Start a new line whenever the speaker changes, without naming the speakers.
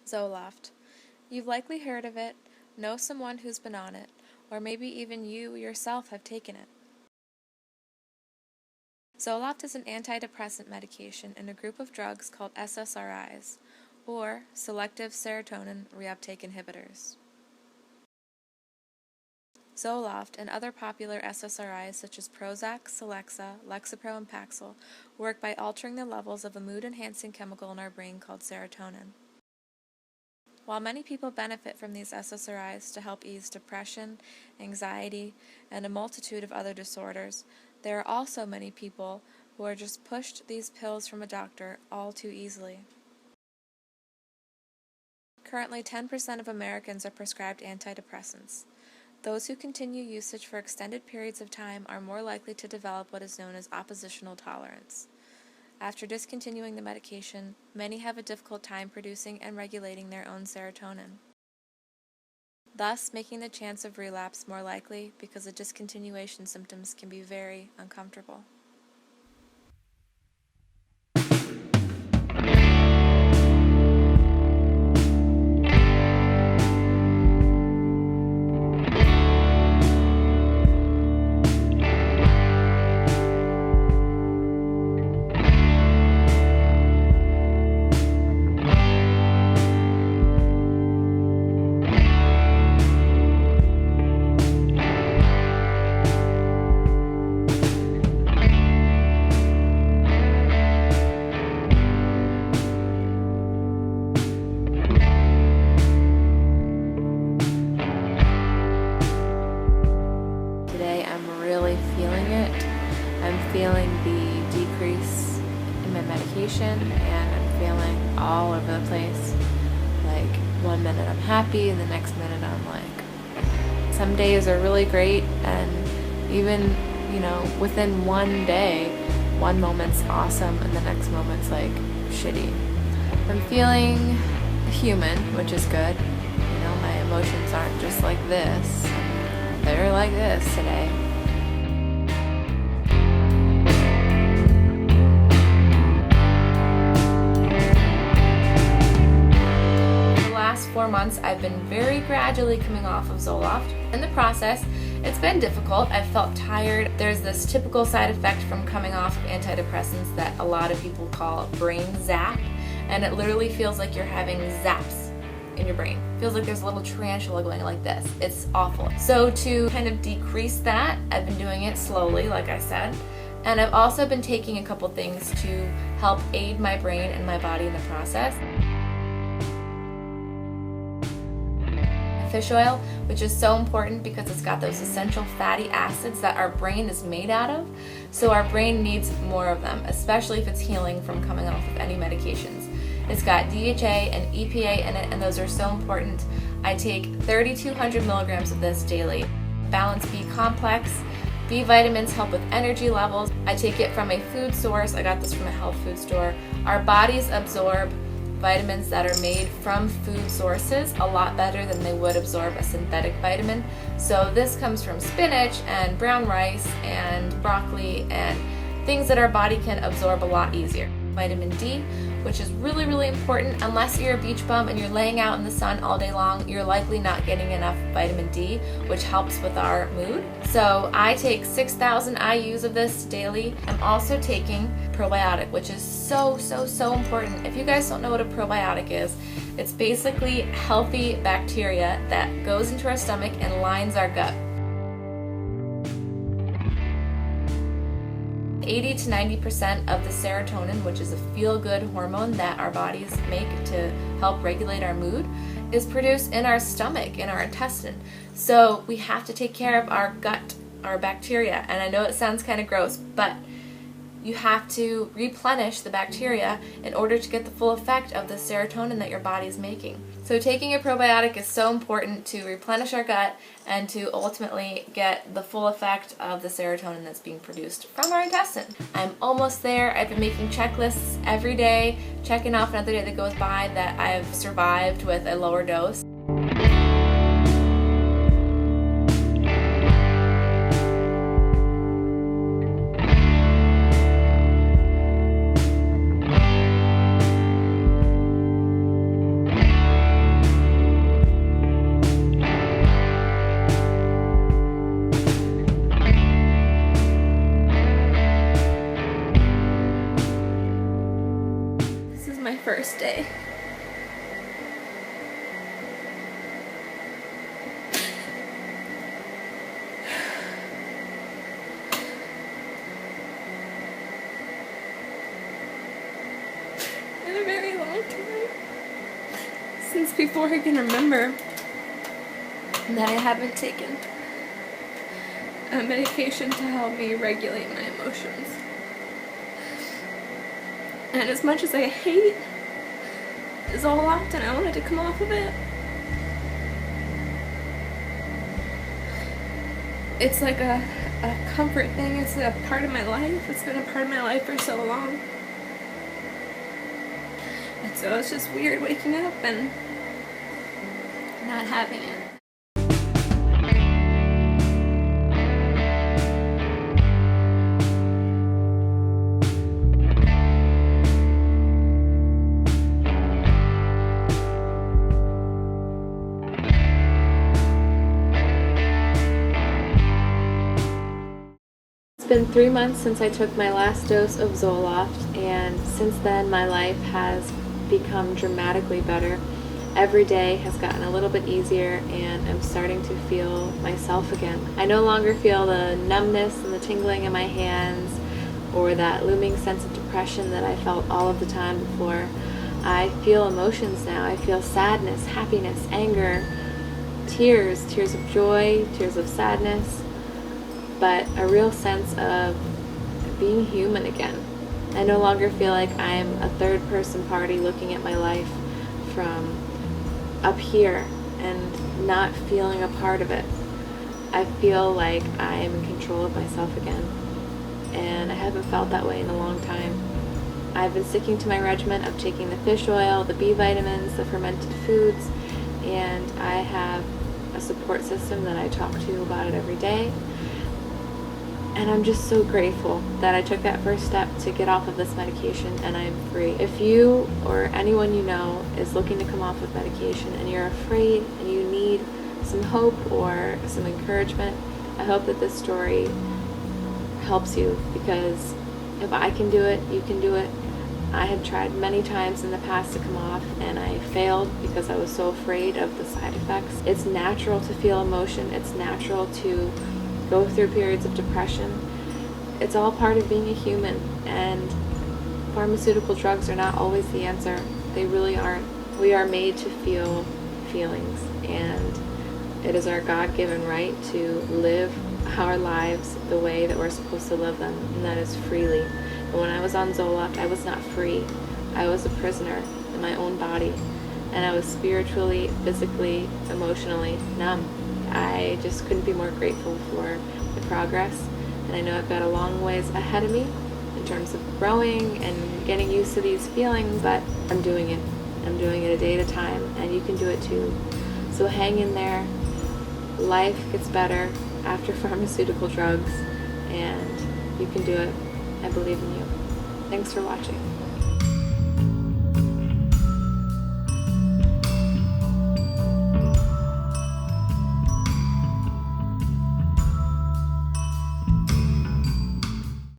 Zoloft. You've likely heard of it, know someone who's been on it, or maybe even you yourself have taken it. Zoloft is an antidepressant medication in a group of drugs called SSRIs, or selective serotonin reuptake inhibitors. Zoloft and other popular SSRIs such as Prozac, Celexa, Lexapro, and Paxil work by altering the levels of a mood-enhancing chemical in our brain called serotonin. While many people benefit from these SSRIs to help ease depression, anxiety, and a multitude of other disorders, there are also many people who are just pushed these pills from a doctor all too easily. Currently, 10% of Americans are prescribed antidepressants. Those who continue usage for extended periods of time are more likely to develop what is known as oppositional tolerance. After discontinuing the medication, many have a difficult time producing and regulating their own serotonin, thus making the chance of relapse more likely because the discontinuation symptoms can be very uncomfortable. Today I'm really feeling it. I'm feeling the decrease in my medication, and I'm feeling all over the place. Like, one minute I'm happy and the next minute I'm like, some days are really great, and even, within one day, one moment's awesome and the next moment's like shitty. I'm feeling human, which is good. My emotions aren't just like this. They're like this today. For the last 4 months, I've been very gradually coming off of Zoloft. In the process, it's been difficult. I've felt tired. There's this typical side effect from coming off of antidepressants that a lot of people call brain zap, and it literally feels like you're having zaps in your brain. It feels like there's a little tarantula going like this. It's awful. So to kind of decrease that, I've been doing it slowly, like I said, and I've also been taking a couple things to help aid my brain and my body in the process. Fish oil, which is so important because it's got those essential fatty acids that our brain is made out of, so our brain needs more of them, especially if it's healing from coming off of any medications. It's got DHA and EPA in it, and those are so important. I take 3,200 milligrams of this daily. Balance B complex. B vitamins help with energy levels. I take it from a food source. I got this from a health food store. Our bodies absorb vitamins that are made from food sources a lot better than they would absorb a synthetic vitamin. So this comes from spinach and brown rice and broccoli and things that our body can absorb a lot easier. Vitamin D, which is really, really important. Unless you're a beach bum and you're laying out in the sun all day long, you're likely not getting enough vitamin D, which helps with our mood. So I take 6,000 IUs of this daily. I'm also taking probiotic, which is so, so, so important. If you guys don't know what a probiotic is, it's basically healthy bacteria that goes into our stomach and lines our gut. 80 to 90% of the serotonin, which is a feel-good hormone that our bodies make to help regulate our mood, is produced in our stomach, in our intestine. So we have to take care of our gut, our bacteria. And I know it sounds kind of gross, but you have to replenish the bacteria in order to get the full effect of the serotonin that your body is making. So taking a probiotic is so important to replenish our gut and to ultimately get the full effect of the serotonin that's being produced from our intestine. I'm almost there. I've been making checklists every day, checking off another day that goes by that I've survived with a lower dose. first day. In a very long time, since before I can remember, that I haven't taken a medication to help me regulate my emotions. And as much as I hate Zoloft and I wanted to come off of it, it's like a comfort thing. It's a part of my life. It's been a part of my life for so long. And so it's just weird waking up and not having it. It's been 3 months since I took my last dose of Zoloft, and since then my life has become dramatically better. Every day has gotten a little bit easier, and I'm starting to feel myself again. I no longer feel the numbness and the tingling in my hands or that looming sense of depression that I felt all of the time before. I feel emotions now. I feel sadness, happiness, anger, tears of joy, tears of sadness, but a real sense of being human again. I no longer feel like I'm a third person party looking at my life from up here and not feeling a part of it. I feel like I am in control of myself again, and I haven't felt that way in a long time. I've been sticking to my regimen of taking the fish oil, the B vitamins, the fermented foods, and I have a support system that I talk to about it every day. And I'm just so grateful that I took that first step to get off of this medication and I'm free. If you or anyone you know is looking to come off of medication and you're afraid and you need some hope or some encouragement, I hope that this story helps you, because if I can do it, you can do it. I had tried many times in the past to come off and I failed because I was so afraid of the side effects. It's natural to feel emotion. It's natural to go through periods of depression. It's all part of being a human, and pharmaceutical drugs are not always the answer. They really aren't. We are made to feel feelings, and it is our God-given right to live our lives the way that we're supposed to live them, and that is freely. And when I was on Zoloft, I was not free. I was a prisoner in my own body, and I was spiritually, physically, emotionally numb. I just couldn't be more grateful for the progress, and I know I've got a long ways ahead of me in terms of growing and getting used to these feelings, but I'm doing it. I'm doing it a day at a time, and you can do it too. So hang in there. Life gets better after pharmaceutical drugs, and you can do it. I believe in you. Thanks for watching.